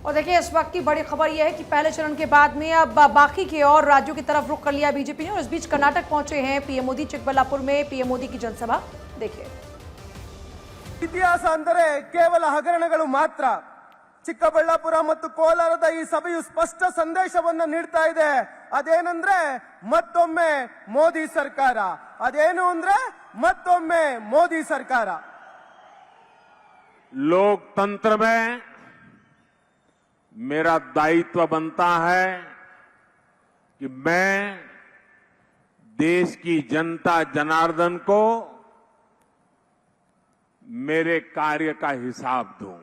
और देखिए इस वक्त की बड़ी खबर यह है कि पहले चरण के बाद में अब बाकी के और राज्यों की तरफ रुख कर लिया बीजेपी ने और इस बीच कर्नाटक पहुंचे हैं पीएम मोदी। चिಕ್ಕಬಳ್ಳಾಪುर में पीएम मोदी की जनसभा देखिए। ಇತಿಹಾಸ ಅಂದರೆ ಕೇವಲ ಹಗರಣಗಳು ಮಾತ್ರ. ಚಿಕ್ಕಬಳ್ಳಾಪುರ ಮತ್ತು ಕೋಲಾರದ ಈ ಸಭೆಯು ಸ್ಪಷ್ಟ ಸಂದೇಶವನ್ನು ನೀಡ್ತಾ ಇದೆ. ಅದೇನಂದ್ರೆ ಮತ್ತೊಮ್ಮೆ ಮೋದಿ ಸರ್ಕಾರ. ಅದೇನು ಅಂದ್ರೆ ಮತ್ತೊಮ್ಮೆ ಮೋದಿ ಸರ್ಕಾರ. लोकतंत्र में मेरा दायित्व बनता है कि मैं देश की जनता जनार्दन को मेरे कार्य का हिसाब दूं।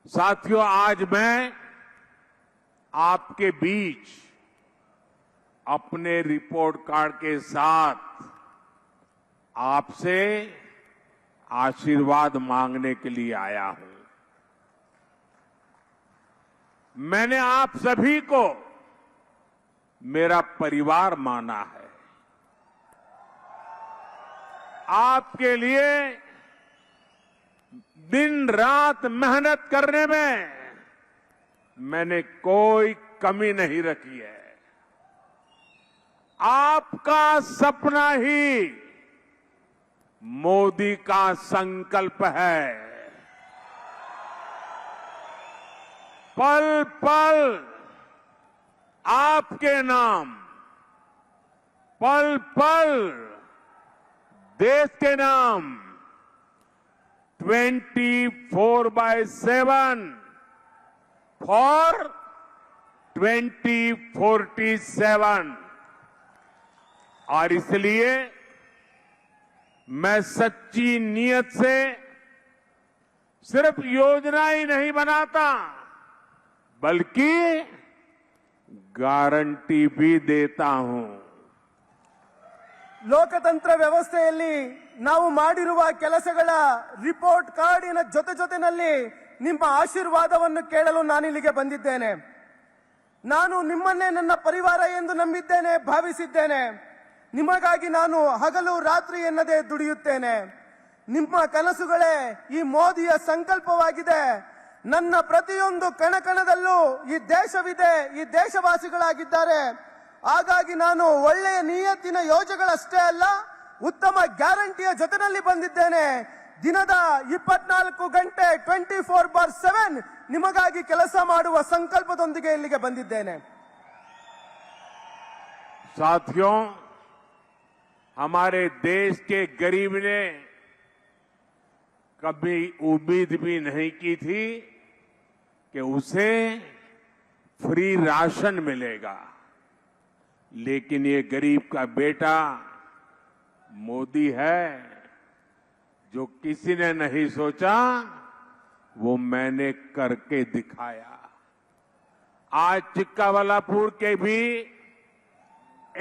साथियों, आज मैं आपके बीच अपने रिपोर्ट कार्ड के साथ आपसे आशीर्वाद मांगने के लिए आया हूं। मैंने आप सभी को मेरा परिवार माना है। आपके लिए दिन रात मेहनत करने में मैंने कोई कमी नहीं रखी है। आपका सपना ही मोदी का संकल्प है। पल पल आपके नाम, पल पल देश के नाम 24/7 फॉर 2047। और इसलिए मैं सच्ची नीयत से सिर्फ योजना ही नहीं बनाता बल्कि गारंटी भी देता हूं। ಲೋಕತಂತ್ರ ವ್ಯವಸ್ಥೆಯಲ್ಲಿ ನಾವು ಮಾಡಿರುವ ಕೆಲಸಗಳ ರಿಪೋರ್ಟ್ ಕಾರ್ಡಿನ ಜೊತೆನಲ್ಲಿ ನಿಮ್ಮ ಆಶೀರ್ವಾದವನ್ನು ಕೇಳಲು ನಾನಿಲ್ಲಿಗೆ ಬಂದಿದ್ದೇನೆ. ನಾನು ನಿಮ್ಮನ್ನೇ ನನ್ನ ಪರಿವಾರ ಎಂದು ನಂಬಿದ್ದೇನೆ, ಭಾವಿಸಿದ್ದೇನೆ. ನಿಮಗಾಗಿ ನಾನು ಹಗಲು ರಾತ್ರಿ ಎನ್ನದೆ ದುಡಿಯುತ್ತೇನೆ. ನಿಮ್ಮ ಕನಸುಗಳೇ ಈ ಮೋದಿಯ ಸಂಕಲ್ಪವಾಗಿದೆ. ನನ್ನ ಪ್ರತಿಯೊಂದು ಕಣಕಣದಲ್ಲೂ ಈ ದೇಶವಿದೆ, ಈ ದೇಶವಾಸಿಗಳಾಗಿದ್ದಾರೆ. ಹಾಗಾಗಿ ನಾನು ಒಳ್ಳೆಯ ನಿಯತ್ತಿನ ಯೋಜನೆಗಳಷ್ಟೇ ಅಲ್ಲ, ಉತ್ತಮ ಗ್ಯಾರಂಟಿಯ ಜೊತೆನಲ್ಲಿ ಬಂದಿದ್ದೇನೆ. ದಿನದ 24 ಗಂಟೆ 24/7 ನಿಮಗಾಗಿ ಕೆಲಸ ಮಾಡುವ ಸಂಕಲ್ಪದೊಂದಿಗೆ ಇಲ್ಲಿಗೆ ಬಂದಿದ್ದೇನೆ. साथियों, हमारे देश के गरीब ने कभी उम्मीद भी नहीं की थी कि उसे फ्री राशन मिलेगा, लेकिन ये गरीब का बेटा मोदी है जो किसी ने नहीं सोचा, वो मैंने करके दिखाया। आज चिक्काबल्लापुर के भी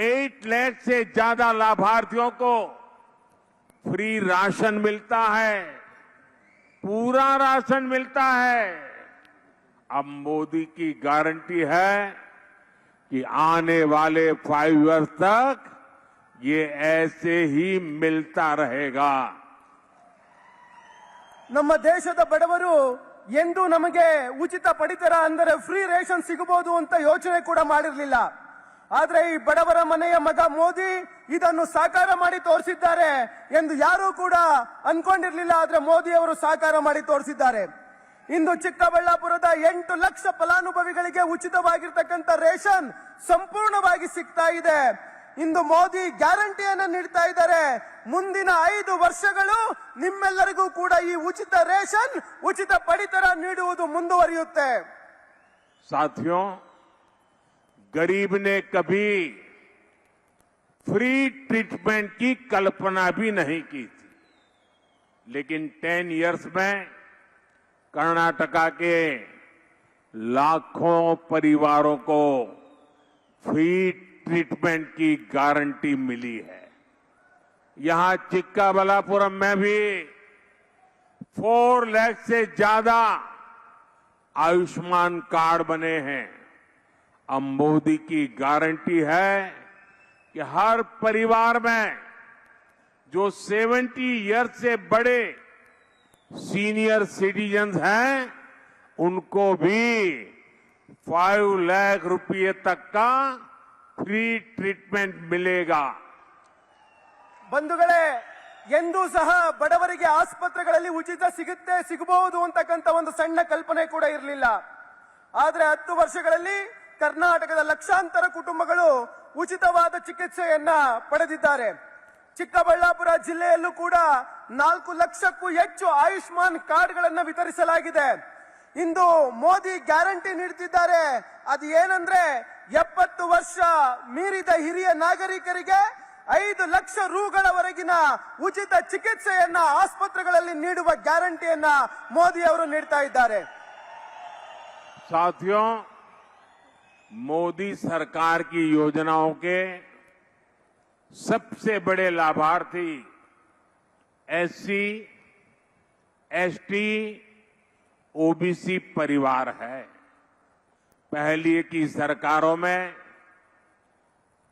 8 लाख से ज्यादा लाभार्थियों को फ्री राशन मिलता है, पूरा राशन मिलता है। अब मोदी की गारंटी है कि आने वाले 5 इयर्स तक ये ऐसे ही मिलता रहेगा। ನಮ್ಮ ದೇಶದ ಬಡವರು ಎಂದು ನಮಗೆ ಉಚಿತ ಪಡಿತರ ಅಂದರೆ ಫ್ರೀ ರೇಷನ್ ಸಿಗಬಹುದು ಅಂತ ಯೋಚನೆ ಕೂಡ ಮಾಡಿರಲಿಲ್ಲ. ಆದ್ರೆ ಈ ಬಡವರ ಮನೆಯ ಮಗ ಮೋದಿ ಇದನ್ನು ಸಾಕಾರ ಮಾಡಿ ತೋರಿಸಿದ್ದಾರೆ ಎಂದು ಯಾರೂ ಕೂಡ ಅನ್ಕೊಂಡಿರಲಿಲ್ಲ. ಆದ್ರೆ ಮೋದಿ ಅವರು ಸಾಕಾರ ಮಾಡಿ ತೋರಿಸಿದ್ದಾರೆ. ಇಂದು ಚಿಕ್ಕಬಳ್ಳಾಪುರದ 8 ಲಕ್ಷ ಫಲಾನುಭವಿಗಳಿಗೆ ಉಚಿತವಾಗಿರ್ತಕ್ಕಂಥ ರೇಷನ್ ಸಂಪೂರ್ಣವಾಗಿ ಸಿಗ್ತಾ ಇದೆ. ಇಂದು ಮೋದಿ ಗ್ಯಾರಂಟಿಯನ್ನು ನೀಡ್ತಾ ಇದ್ದಾರೆ. ಮುಂದಿನ 5 ವರ್ಷಗಳು ನಿಮ್ಮೆಲ್ಲರಿಗೂ ಕೂಡ ಈ ಉಚಿತ ರೇಷನ್, ಉಚಿತ ಪಡಿತರ ನೀಡುವುದು ಮುಂದುವರಿಯುತ್ತೆ. साथियों, गरीब ने कभी फ्री ट्रीटमेंट की कल्पना भी नहीं की थी, लेकिन 10 इयर्स में कर्नाटका के लाखों परिवारों को फ्री ट्रीटमेंट की गारंटी मिली है। यहां चिक्काबल्लापुरम में भी 4 लाख से ज्यादा आयुष्मान कार्ड बने हैं। अब मोदी की गारंटी है कि हर परिवार में जो 70 ईयर से बड़े सीनियर सिटीजन्स हैं, उनको भी 5 लाख रुपये तक का फ्री ट्रीटमेंट मिलेगा। ಬಂಧುಗಳೇ, ಎಂದೂ ಸಹ ಬಡವರಿಗೆ ಆಸ್ಪತ್ರೆಗಳಲ್ಲಿ ಉಚಿತ ಸಿಗಬಹುದು ಅಂತಕ್ಕಂಥ ಒಂದು ಸಣ್ಣ ಕಲ್ಪನೆ ಕೂಡ ಇರಲಿಲ್ಲ. ಆದ್ರೆ 10 ವರ್ಷಗಳಲ್ಲಿ ಕರ್ನಾಟಕದ ಲಕ್ಷಾಂತರ ಕುಟುಂಬಗಳು ಉಚಿತವಾದ ಚಿಕಿತ್ಸೆಯನ್ನ ಪಡೆದಿದ್ದಾರೆ. ಚಿಕ್ಕಬಳ್ಳಾಪುರ ಜಿಲ್ಲೆಯಲ್ಲೂ ಕೂಡ 4 ಲಕ್ಷಕ್ಕೂ ಹೆಚ್ಚು ಆಯುಷ್ಮಾನ್ ಕಾರ್ಡ್ಗಳನ್ನು ವಿತರಿಸಲಾಗಿದೆ. ಇಂದು ಮೋದಿ ಗ್ಯಾರಂಟಿ ನೀಡುತ್ತಿದ್ದಾರೆ. ಅದು ಏನಂದ್ರೆ 70 ವರ್ಷ ಮೀರಿದ ಹಿರಿಯ ನಾಗರಿಕರಿಗೆ 5 ಲಕ್ಷ ರೂಗಳವರೆಗಿನ ಉಚಿತ ಚಿಕಿತ್ಸೆಯನ್ನ ಆಸ್ಪತ್ರೆಗಳಲ್ಲಿ ನೀಡುವ ಗ್ಯಾರಂಟಿಯನ್ನ ಮೋದಿ ಅವರು ನೀಡ್ತಾ ಇದ್ದಾರೆ. साथियों, मोदी सरकार की योजनाओं के सबसे बड़े लाभार्थी एससी, एसटी, ओबीसी परिवार है। पहले की सरकारों में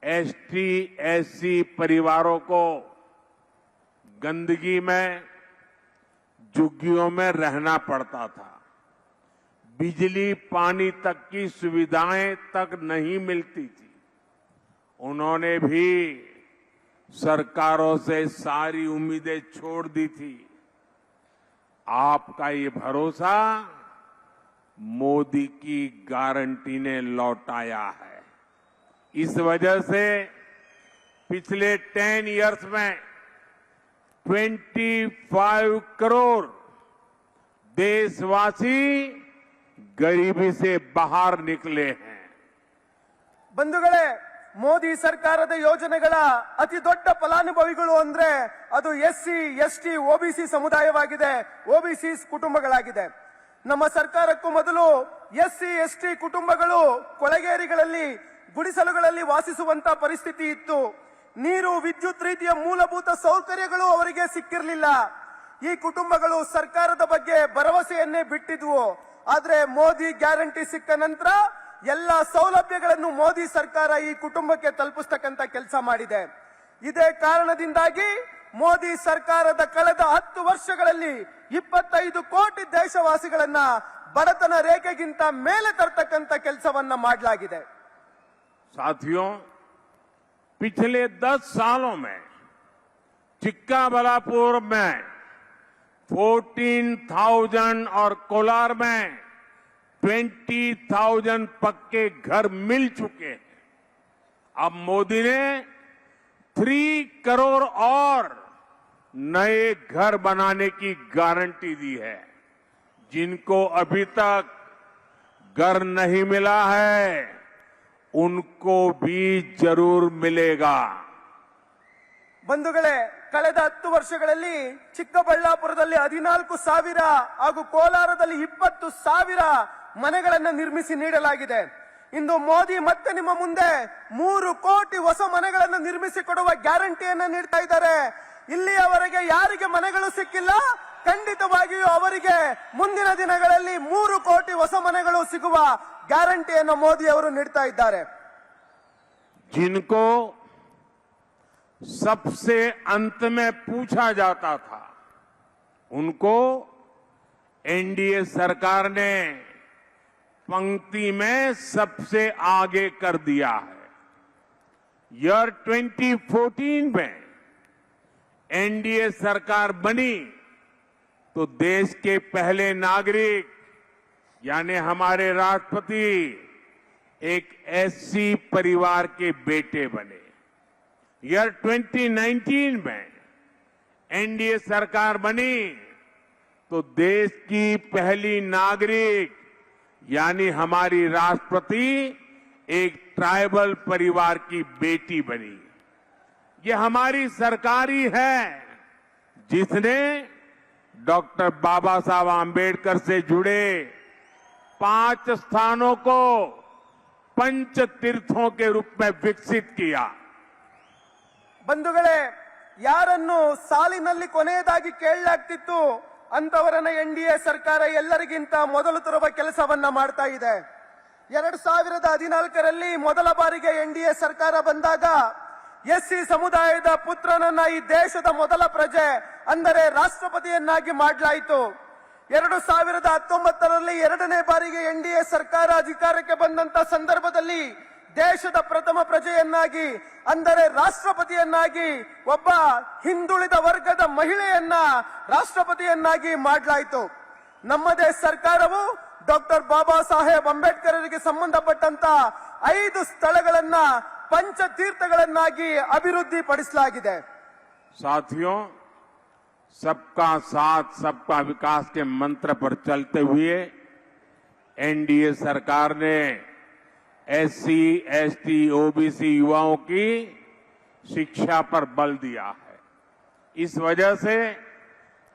एसटी, एससी परिवारों को गंदगी में, झुग्गियों में रहना पड़ता था। बिजली पानी तक की सुविधाएं तक नहीं मिलती थी। उन्होंने भी सरकारों से सारी उम्मीदें छोड़ दी थी। आपका ये भरोसा मोदी की गारंटी ने लौटाया है। इस वजह से पिछले 10 इयर्स में 25 करोड़ देशवासी गरीबी से बाहर निकले हैं। ಬಂಧುಗಳೇ, ಮೋದಿ ಸರ್ಕಾರದ ಯೋಜನೆಗಳ ಅತಿ ದೊಡ್ಡ ಫಲಾನುಭವಿಗಳು ಅಂದ್ರೆ ಅದು ಎಸ್ಸಿ, ಎಸ್ಟಿ, ಓಬಿಸಿ ಸಮುದಾಯವಾಗಿದೆ, ಓಬಿಸಿ ಕುಟುಂಬಗಳಾಗಿದೆ. ನಮ್ಮ ಸರ್ಕಾರಕ್ಕೂ ಮೊದಲು ಎಸ್ಸಿ, ಎಸ್ಟಿ ಕುಟುಂಬಗಳು ಕೊಳಗೇರಿಗಳಲ್ಲಿ, ಗುಡಿಸಲುಗಳಲ್ಲಿ ವಾಸಿಸುವಂತ ಪರಿಸ್ಥಿತಿ ಇತ್ತು. ನೀರು, ವಿದ್ಯುತ್ ರೀತಿಯ ಮೂಲಭೂತ ಸೌಕರ್ಯಗಳು ಅವರಿಗೆ ಸಿಕ್ಕಿರಲಿಲ್ಲ. ಈ ಕುಟುಂಬಗಳು ಸರ್ಕಾರದ ಬಗ್ಗೆ ಭರವಸೆಯನ್ನೇ ಬಿಟ್ಟಿದ್ವು. ಆದ್ರೆ ಮೋದಿ ಗ್ಯಾರಂಟಿ ಸಿಕ್ಕ ನಂತರ ಎಲ್ಲ ಸೌಲಭ್ಯಗಳನ್ನು ಮೋದಿ ಸರ್ಕಾರ ಈ ಕುಟುಂಬಕ್ಕೆ ತಲುಪಿಸ್ತಕ್ಕಂತ ಕೆಲಸ ಮಾಡಿದೆ. ಇದೇ ಕಾರಣದಿಂದಾಗಿ ಮೋದಿ ಸರ್ಕಾರದ ಕಳೆದ 10 ವರ್ಷಗಳಲ್ಲಿ 25 ಕೋಟಿ ದೇಶವಾಸಿಗಳನ್ನ ಬಡತನ ರೇಖೆಗಿಂತ ಮೇಲೆ ತರ್ತಕ್ಕಂತ ಕೆಲಸವನ್ನ ಮಾಡಲಾಗಿದೆ. साथियों, पिछले 10 सालों में चिक्काबल्लापुर में 14,000 और कोलार में 20,000 पक्के घर मिल चुके हैं। अब मोदी ने 3 करोड़ और नए घर बनाने की गारंटी दी है। जिनको अभी तक घर नहीं मिला है उनको भी जरूर मिलेगा। ಬಂಧುಗಳೇ, ಕಳೆದ 10 ವರ್ಷಗಳಲ್ಲಿ ಚಿಕ್ಕಬಳ್ಳಾಪುರದಲ್ಲಿ 14,000 ಹಾಗೂ ಕೋಲಾರದಲ್ಲಿ 20,000 ಮನೆಗಳನ್ನ ನಿರ್ಮಿಸಿ ನೀಡಲಾಗಿದೆ. ಇಂದು ಮೋದಿ ಮತ್ತೆ ನಿಮ್ಮ ಮುಂದೆ 3 ಕೋಟಿ ಹೊಸ ಮನೆಗಳನ್ನು ನಿರ್ಮಿಸಿ ಕೊಡುವ ಗ್ಯಾರಂಟಿಯನ್ನ ನೀಡ್ತಾ ಇದ್ದಾರೆ. ಇಲ್ಲಿಯವರೆಗೆ ಯಾರಿಗೆ ಮನೆಗಳು ಸಿಕ್ಕಿಲ್ಲ, ಖಂಡಿತವಾಗಿಯೂ ಅವರಿಗೆ ಮುಂದಿನ ದಿನಗಳಲ್ಲಿ 3 ಕೋಟಿ ಹೊಸ ಮನೆಗಳು ಸಿಗುವ ಗ್ಯಾರಂಟಿಯನ್ನು ಮೋದಿ ಅವರು ನೀಡ್ತಾ ಇದ್ದಾರೆ. जिनको सबसे अंत में पूछा जाता था उनको एनडीए सरकार ने पंक्ति में सबसे आगे कर दिया है। ईयर 2014 में एनडीए सरकार बनी तो देश के पहले नागरिक यानी हमारे राष्ट्रपति एक एससी परिवार के बेटे बने। ईयर 2019 में एनडीए सरकार बनी तो देश की पहली नागरिक यानी हमारी राष्ट्रपति एक ट्राइबल परिवार की बेटी बनी। ये हमारी सरकार ही है जिसने डॉक्टर बाबा साहब आम्बेडकर से जुड़े 5 स्थानों को पंच तीर्थों के रूप में विकसित किया। ಬಂಧುಗಳೇ, ಯಾರನ್ನು ಸಾಲಿನಲ್ಲಿ ಕೊನೆಯದಾಗಿ ಕೇಳಲಾಗ್ತಿತ್ತು ಅಂತವರನ್ನ ಎನ್ಡಿಎ ಸರ್ಕಾರ ಎಲ್ಲರಿಗಿಂತ ಮೊದಲು ತರುವ ಕೆಲಸವನ್ನ ಮಾಡ್ತಾ ಇದೆ. 2014ರಲ್ಲಿ ಮೊದಲ ಬಾರಿಗೆ ಎನ್ಡಿಎ ಸರ್ಕಾರ ಬಂದಾಗ ಎಸ್ಸಿ ಸಮುದಾಯದ ಪುತ್ರನನ್ನ ಈ ದೇಶದ ಮೊದಲ ಪ್ರಜೆ ಅಂದರೆ ರಾಷ್ಟ್ರಪತಿಯನ್ನಾಗಿ ಮಾಡಲಾಯಿತು. 2019ರಲ್ಲಿ ಎರಡನೇ ಬಾರಿಗೆ ಎನ್ಡಿಎ ಸರ್ಕಾರ ಅಧಿಕಾರಕ್ಕೆ ಬಂದಂತ ಸಂದರ್ಭದಲ್ಲಿ ದೇಶದ ಪ್ರಥಮ ಪ್ರಜೆಯನ್ನಾಗಿ ಅಂದರೆ ರಾಷ್ಟ್ರಪತಿಯನ್ನಾಗಿ ಒಬ್ಬ ಹಿಂದುಳಿದ ವರ್ಗದ ಮಹಿಳೆಯನ್ನ ರಾಷ್ಟ್ರಪತಿಯನ್ನಾಗಿ ಮಾಡಲಾಯಿತು. ನಮ್ಮದೇ ಸರ್ಕಾರವು ಡಾಕ್ಟರ್ ಬಾಬಾ ಸಾಹೇಬ್ ಅಂಬೇಡ್ಕರ್ ಅವರಿಗೆ ಸಂಬಂಧಪಟ್ಟಂತ 5 ಸ್ಥಳಗಳನ್ನ ಪಂಚತೀರ್ಥಗಳನ್ನಾಗಿ ಅಭಿವೃದ್ಧಿ ಪಡಿಸಲಾಗಿದೆ. साथियों, सबका साथ सबका विकास के मंत्र पर चलते हुए एनडीए सरकार ने एससी, एसटी, ओबीसी युवाओं की शिक्षा पर बल दिया है. इस वजह से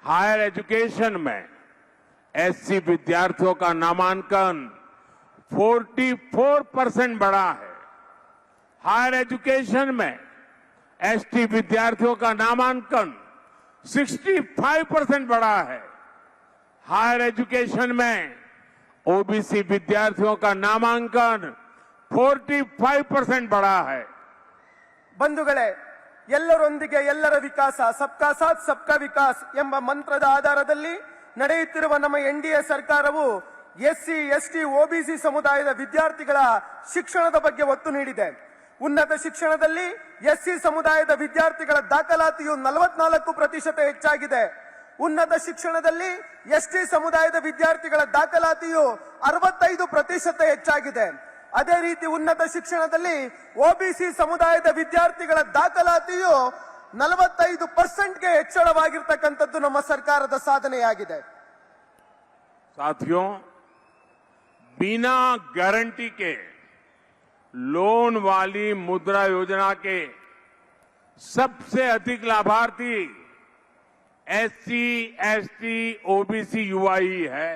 हायर एजुकेशन में एससी विद्यार्थियों का नामांकन 44% बढ़ा है. हायर एजुकेशन में एसटी विद्यार्थियों का नामांकन 65% बढ़ा है. हायर एजुकेशन में ओबीसी विद्यार्थियों का नामांकन 45% बढ़ा है. ಬಂಧುಗಳೇ, ಎಲ್ಲರೊಂದಿಗೆ ಎಲ್ಲರ ವಿಕಾಸ, ಸಬ್ಕಾ ಸಾಥ್ ಸಬ್ಕಾ ವಿಕಾಸ್ ಎಂಬ ಮಂತ್ರದ ಆಧಾರದಲ್ಲಿ ನಡೆಯುತ್ತಿರುವ ನಮ್ಮ ಎನ್ಡಿಎ ಸರ್ಕಾರವು ಎಸ್ಸಿ, ಎಸ್ಟಿ, ಒಬಿಸಿ ಸಮುದಾಯದ ವಿದ್ಯಾರ್ಥಿಗಳ ಶಿಕ್ಷಣದ ಬಗ್ಗೆ ಒತ್ತು ನೀಡಿದೆ. ಉನ್ನತ ಶಿಕ್ಷಣದಲ್ಲಿ ಎಸ್ಸಿ ಸಮುದಾಯದ ವಿದ್ಯಾರ್ಥಿಗಳ ದಾಖಲಾತಿಯು 44% ಹೆಚ್ಚಾಗಿದೆ. ಉನ್ನತ ಶಿಕ್ಷಣದಲ್ಲಿ ಎಸ್ಟಿ ಸಮುದಾಯದ ವಿದ್ಯಾರ್ಥಿಗಳ ದಾಖಲಾತಿಯು 65% ಹೆಚ್ಚಾಗಿದೆ. ಅದೇ ರೀತಿ ಉನ್ನತ ಶಿಕ್ಷಣದಲ್ಲಿ ಒಬಿಸಿ ಸಮುದಾಯದ ವಿದ್ಯಾರ್ಥಿಗಳ ದಾಖಲಾತಿಯು 45%ಗೆ ಹೆಚ್ಚಳವಾಗಿರ್ತಕ್ಕಂಥದ್ದು ನಮ್ಮ ಸರ್ಕಾರದ ಸಾಧನೆಯಾಗಿದೆ. साथियों, बिना गारंटी के लोन वाली मुद्रा योजना के सबसे अधिक लाभार्थी एससी, एसटी, ओबीसी युवा ही है.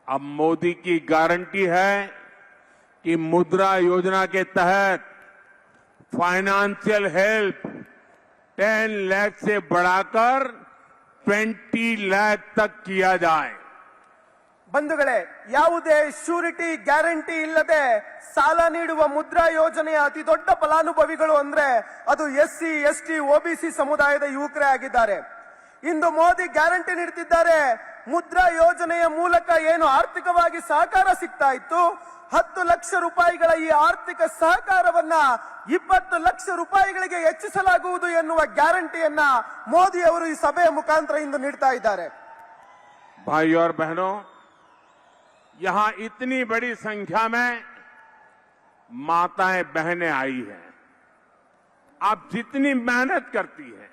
अब मोदी की गारंटी है कि मुद्रा योजना के तहत फाइनेंशियल हेल्प 10 लाख से बढ़ाकर 20 लाख तक किया जाए. ಬಂಧುಗಳೇ, ಯಾವುದೇ ಶ್ಯೂರಿಟಿ ಗ್ಯಾರಂಟಿ ಇಲ್ಲದೆ ಸಾಲ ನೀಡುವ ಮುದ್ರಾ ಯೋಜನೆಯ ಅತಿ ದೊಡ್ಡ ಫಲಾನುಭವಿಗಳು ಅಂದ್ರೆ ಅದು ಎಸ್ಸಿ, ಎಸ್ಟಿ, ಒಬಿಸಿ ಸಮುದಾಯದ ಯುವಕರೇ ಆಗಿದ್ದಾರೆ. ಇಂದು ಮೋದಿ ಗ್ಯಾರಂಟಿ ನೀಡುತ್ತಿದ್ದಾರೆ. ಮುದ್ರಾ ಯೋಜನೆಯ ಮೂಲಕ ಏನು ಆರ್ಥಿಕವಾಗಿ ಸಹಕಾರ ಸಿಗ್ತಾ ಇತ್ತು, 10 ಲಕ್ಷ ರೂಪಾಯಿಗಳ ಈ ಆರ್ಥಿಕ ಸಹಕಾರವನ್ನ 20 ಲಕ್ಷ ರೂಪಾಯಿಗಳಿಗೆ ಹೆಚ್ಚಿಸಲಾಗುವುದು ಎನ್ನುವ ಗ್ಯಾರಂಟಿಯನ್ನ ಮೋದಿ ಅವರು ಈ ಸಭೆಯ ಮುಖಾಂತರ ಇಂದು ನೀಡ್ತಾ ಇದ್ದಾರೆ. भाई और बहनों, यहां इतनी बड़ी संख्या में माताएं बहनें आई हैं. आप जितनी मेहनत करती हैं,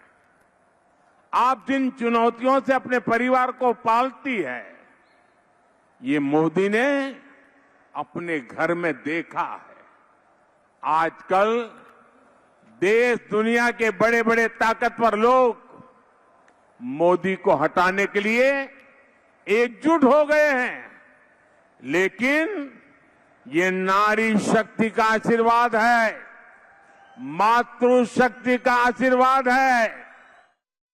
आप जिन चुनौतियों से अपने परिवार को पालती है, ये मोदी ने अपने घर में देखा है. आजकल देश दुनिया के बड़े बड़े ताकतवर लोग मोदी को हटाने के लिए एकजुट हो गए हैं, लेकिन ये नारी शक्ति का आशीर्वाद है, मातृशक्ति का आशीर्वाद है.